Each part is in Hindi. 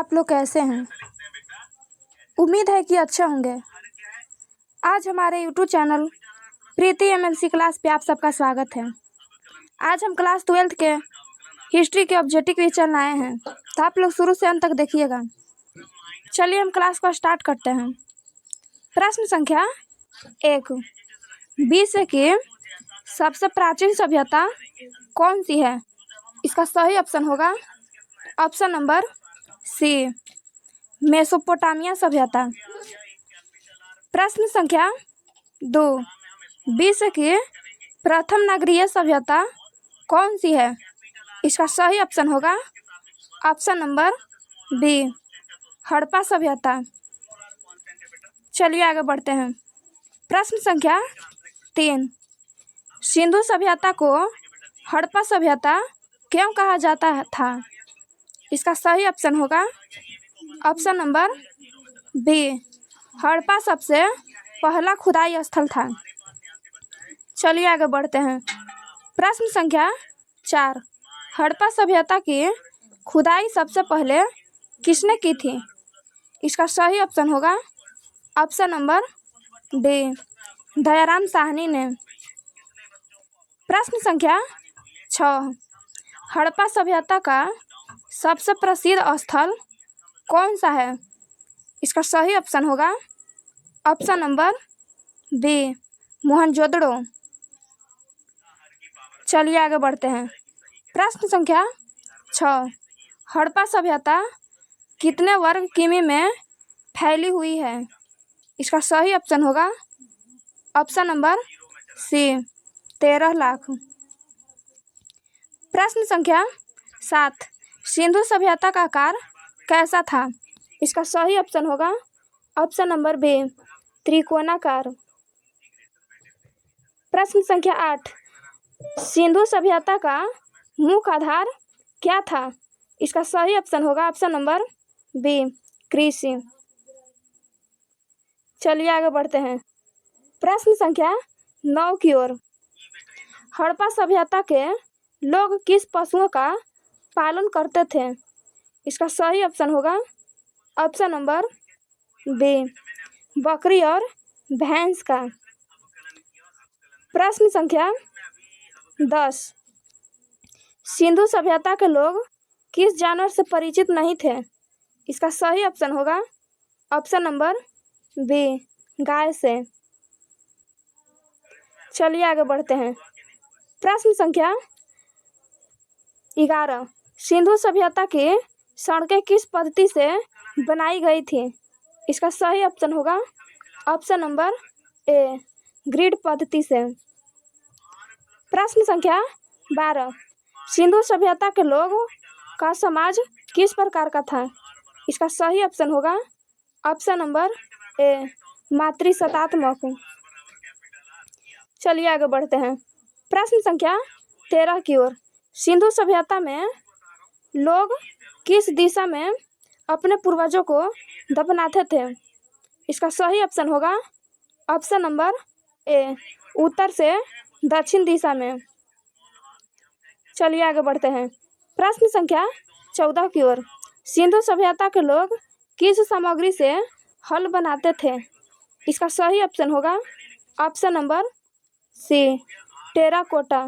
आप लोग कैसे हैं? उम्मीद है कि अच्छे होंगे। आज हमारे यूट्यूब चैनल प्रीति एमएलसी क्लास पे आप सबका स्वागत है। आज हम क्लास 12th के हिस्ट्री के ऑब्जेक्टिव क्वेश्चन लाए हैं, तो आप लोग शुरू से अंत तक देखिएगा। चलिए हम क्लास को स्टार्ट करते हैं। प्रश्न संख्या 1, विश्व की सबसे प्राचीन सभ्यता कौन सी है? इसका सही ऑप्शन होगा ऑप्शन नंबर सी, मेसोपोटामिया सभ्यता। प्रश्न संख्या 2, विश्व की प्रथम नगरीय सभ्यता कौन सी है? इसका सही ऑप्शन होगा ऑप्शन नंबर बी, हड़प्पा सभ्यता। चलिए आगे बढ़ते हैं। प्रश्न संख्या 3, सिंधु सभ्यता को हड़प्पा सभ्यता क्यों कहा जाता था? इसका सही ऑप्शन होगा ऑप्शन नंबर बी, हड़प्पा सबसे पहला खुदाई स्थल था। चलिए आगे बढ़ते हैं। प्रश्न संख्या 4, हड़प्पा सभ्यता की खुदाई सबसे पहले किसने की थी? इसका सही ऑप्शन होगा option number D, Dayaram Sahni ने। प्रश्न संख्या 6, हड़प्पा सभ्यता का सबसे प्रसिद्ध स्थल कौन सा है? इसका सही ऑप्शन होगा ऑप्शन नंबर बी, मोहनजोदड़ो। चलिए आगे बढ़ते हैं। प्रश्न संख्या 6, हड़प्पा सभ्यता कितने वर्ग किमी में फैली हुई है? इसका सही ऑप्शन होगा ऑप्शन नंबर सी, 13 लाख। प्रश्न संख्या 7, सिंधु सभ्यता का आकार कैसा था? इसका सही ऑप्शन होगा ऑप्शन नंबर बी, त्रिकोणाकार। प्रश्न संख्या 8, सिंधु सभ्यता का मुख्य आधार क्या था? इसका सही ऑप्शन होगा ऑप्शन नंबर बी, कृषि। चलिए आगे बढ़ते हैं। प्रश्न संख्या 9 की ओर। हड़प्पा सभ्यता के लोग किस पशुओं का पालन करते थे? इसका सही ऑप्शन होगा ऑप्शन नंबर बी, बकरी और भैंस का। प्रश्न संख्या 10, सिंधु सभ्यता के लोग किस जानवर से परिचित नहीं थे? इसका सही ऑप्शन होगा ऑप्शन नंबर बी, गाय से। चलिए आगे बढ़ते हैं। प्रश्न संख्या 11, सिंधु सभ्यता की सड़कें किस पद्धति से बनाई गई थी? इसका सही ऑप्शन होगा ऑप्शन नंबर ए, ग्रिड पद्धति से। प्रश्न संख्या 12, सिंधु सभ्यता के लोगों का समाज किस प्रकार का था? इसका सही ऑप्शन होगा ऑप्शन नंबर ए, मातृसत्तात्मक। चलिए आगे बढ़ते हैं। प्रश्न संख्या 13 की ओर। सिंधु सभ्यता में लोग किस दिशा में अपने पूर्वजों को दफनाते थे? इसका सही ऑप्शन होगा ऑप्शन नंबर ए, उत्तर से दक्षिण दिशा में। चलिए आगे बढ़ते हैं। प्रश्न संख्या 14 की ओर। सिंधु सभ्यता के लोग किस सामग्री से हल बनाते थे? इसका सही ऑप्शन होगा ऑप्शन नंबर सी, टेराकोटा,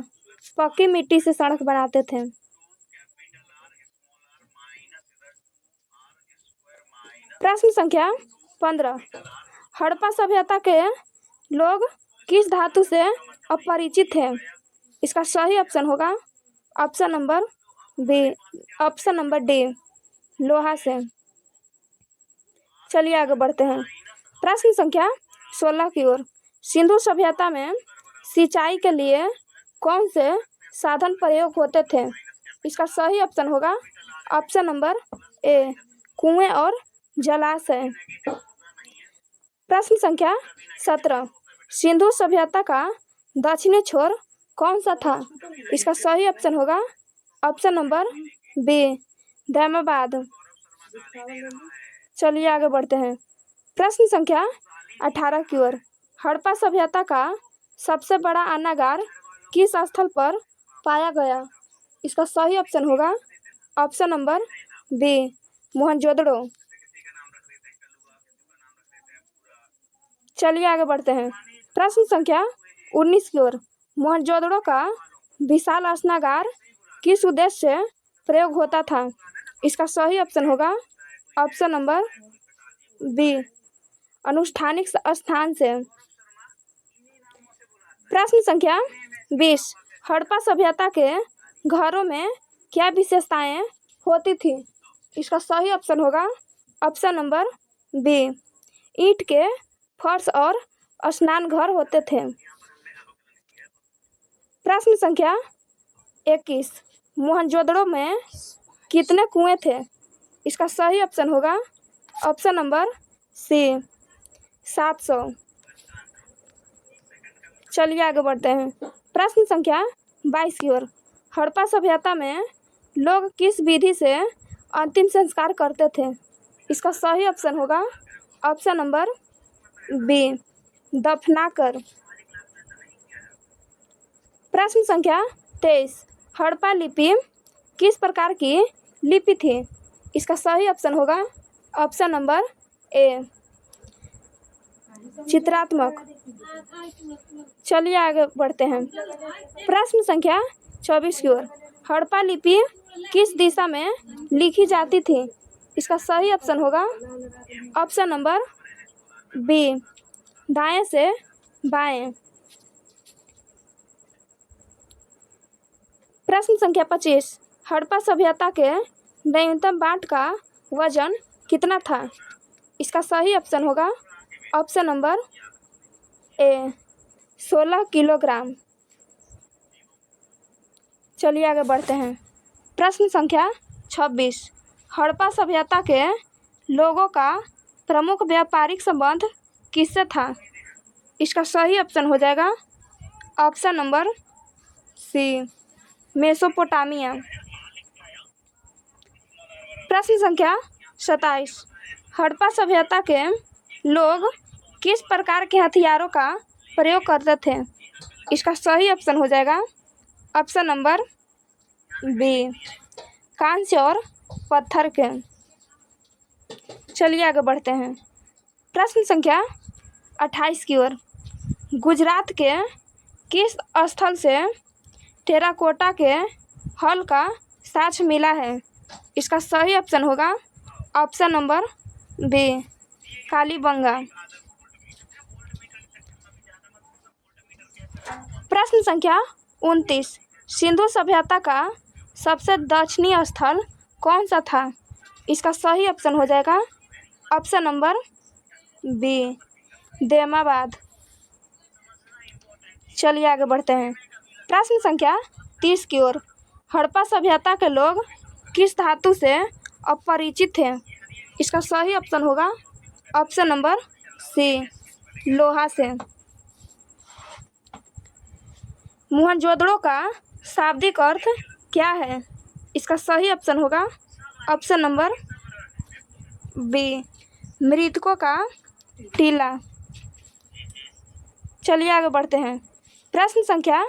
पक्की मिट्टी से सड़क बनाते थे। प्रश्न संख्या 15, हड़प्पा सभ्यता के लोग किस धातु से अपरिचित थे? इसका सही ऑप्शन होगा option number B, option number D, लोहा से। चलिए आगे बढ़ते हैं। प्रश्न संख्या 16 की ओर। सिंधु सभ्यता में सिंचाई के लिए कौन से साधन प्रयोग होते थे? इसका सही ऑप्शन होगा ऑप्शन नंबर ए, कुएं और जलाशय। प्रश्न संख्या 17, सिंधु सभ्यता का दक्षिणी छोर कौन सा था? इसका सही ऑप्शन होगा ऑप्शन नंबर बी, दैमाबाद। चलिए आगे बढ़ते हैं। प्रश्न संख्या 18 की ओर। हड़प्पा सभ्यता का सबसे बड़ा अन्नागार किस स्थल पर पाया गया? इसका सही ऑप्शन होगा ऑप्शन नंबर बी, मोहनजोदड़ो। चलिए आगे बढ़ते हैं। प्रश्न संख्या 19 की ओर। मोहनजोदड़ो का विशाल स्नानागार किस उद्देश्य से प्रयोग होता था? इसका सही ऑप्शन होगा ऑप्शन नंबर बी, अनुष्ठानिक स्थान से। प्रश्न संख्या 20। हड़प्पा सभ्यता के घरों में क्या विशेषताएं होती थी? इसका सही ऑप्शन होगा ऑप्शन नंबर बी, ईंट के फर्श और स्नान घर होते थे। प्रश्न संख्या 21। मोहनजोदड़ो में कितने कुएं थे? इसका सही ऑप्शन होगा ऑप्शन नंबर सी, 700। चलिए आगे बढ़ते हैं। प्रश्न संख्या 22 की ओर। हड़प्पा सभ्यता में लोग किस विधि से अंतिम संस्कार करते थे? इसका सही ऑप्शन होगा ऑप्शन नंबर बी, दफनाकर। प्रश्न संख्या 23। हड़प्पा लिपि किस प्रकार की लिपि थी? इसका सही ऑप्शन होगा ऑप्शन नंबर ए, चित्रात्मक। चलिए आगे बढ़ते हैं। प्रश्न संख्या 24 की ओर। हड़प्पा लिपि किस दिशा में लिखी जाती थी? इसका सही ऑप्शन होगा ऑप्शन नंबर बी, दाएं से बाएं। प्रश्न संख्या 25। हड़प्पा सभ्यता के न्यूनतम बांट का वजन कितना था? इसका सही ऑप्शन होगा ऑप्शन नंबर ए, 16 किलोग्राम। चलिए आगे बढ़ते हैं। प्रश्न संख्या 26। हड़प्पा सभ्यता के लोगों का प्रमुख व्यापारिक संबंध किससे था? इसका सही ऑप्शन हो जाएगा ऑप्शन नंबर सी, मेसोपोटामिया। प्रश्न संख्या 27। हड़प्पा सभ्यता के लोग किस प्रकार के हथियारों का प्रयोग करते थे? इसका सही ऑप्शन हो जाएगा ऑप्शन नंबर बी, कांस्य और पत्थर के। चलिए आगे बढ़ते हैं। प्रश्न संख्या 28 की ओर। गुजरात के किस स्थल से टेराकोटा के हल का साक्ष्य मिला है? इसका सही ऑप्शन होगा ऑप्शन नंबर बी, कालीबंगा। प्रश्न संख्या 29। सिंधु सभ्यता का सबसे दक्षिणी स्थल कौन सा था? इसका सही ऑप्शन हो जाएगा ऑप्शन नंबर बी, देमाबाद। चलिए आगे बढ़ते हैं। प्रश्न संख्या 30 की ओर। हड़प्पा सभ्यता के लोग किस धातु से अपरिचित थे? इसका सही ऑप्शन होगा ऑप्शन नंबर सी, लोहा से। मोहनजोदड़ो का शाब्दिक अर्थ क्या है? इसका सही ऑप्शन होगा ऑप्शन नंबर बी, मृतकों का टीला। चलिए आगे बढ़ते हैं। प्रश्न संख्या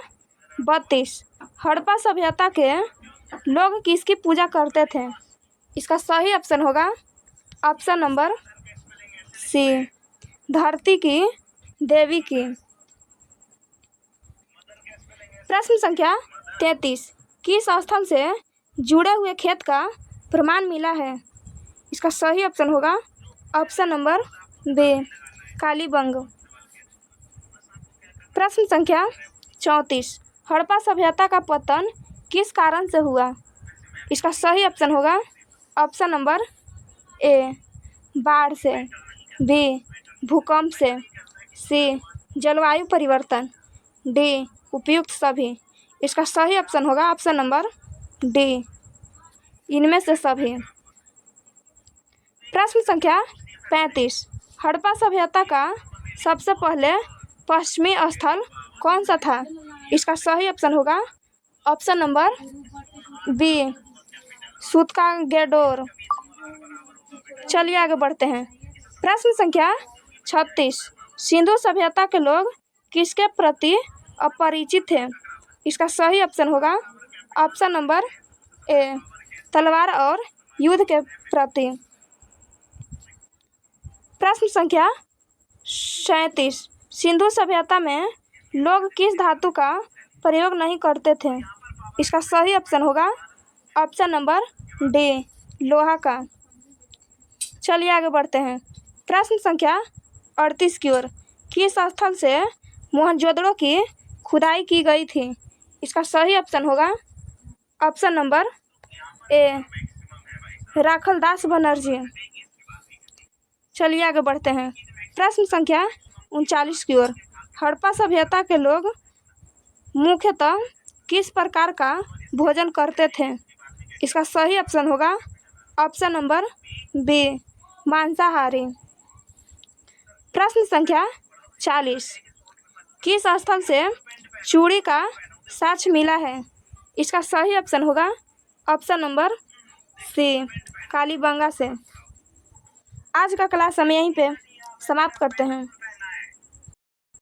32। हड़प्पा सभ्यता के लोग किसकी पूजा करते थे? इसका सही ऑप्शन होगा ऑप्शन नंबर सी, धरती की देवी की। प्रश्न संख्या 33। किस स्थल से जुड़े हुए खेत का प्रमाण मिला है? इसका सही ऑप्शन होगा ऑप्शन नंबर बी, कालीबंग। प्रश्न संख्या 34। हड़प्पा सभ्यता का पतन किस कारण से हुआ? इसका सही ऑप्शन होगा ऑप्शन नंबर ए, बाढ़ से, बी, भूकंप से, सी, जलवायु परिवर्तन, डी, उपयुक्त सभी। इसका सही ऑप्शन होगा ऑप्शन नंबर डी, इनमें से सभी। प्रश्न संख्या 35। हड़प्पा सभ्यता का सबसे पहले पश्चिमी स्थल कौन सा था? इसका सही ऑप्शन होगा ऑप्शन नंबर बी, सूत्कागेडोर। चलिए आगे बढ़ते हैं। प्रश्न संख्या 36। सिंधु सभ्यता के लोग किसके प्रति अपरिचित थे? इसका सही ऑप्शन होगा ऑप्शन नंबर ए, तलवार और युद्ध के प्रति। प्रश्न संख्या 37। सिंधु सभ्यता में लोग किस धातु का प्रयोग नहीं करते थे? इसका सही ऑप्शन होगा ऑप्शन नंबर डी, लोहा का। चलिए आगे बढ़ते हैं। प्रश्न संख्या 38 की ओर। किस स्थल से मोहनजोदड़ो की खुदाई की गई थी? इसका सही ऑप्शन होगा option number A, Rakhaldas Banerjee. चलिए आगे बढ़ते हैं। प्रश्न संख्या 39 की ओर। हड़प्पा सभ्यता के लोग मुख्यतः किस प्रकार का भोजन करते थे? इसका सही ऑप्शन होगा ऑप्शन नंबर बी, मांसाहारी। प्रश्न संख्या 40। किस स्थल से चूड़ी का साक्ष्य मिला है? इसका सही ऑप्शन होगा ऑप्शन नंबर सी, कालीबंगा से। आज का क्लास हम यहीं पे समाप्त करते हैं।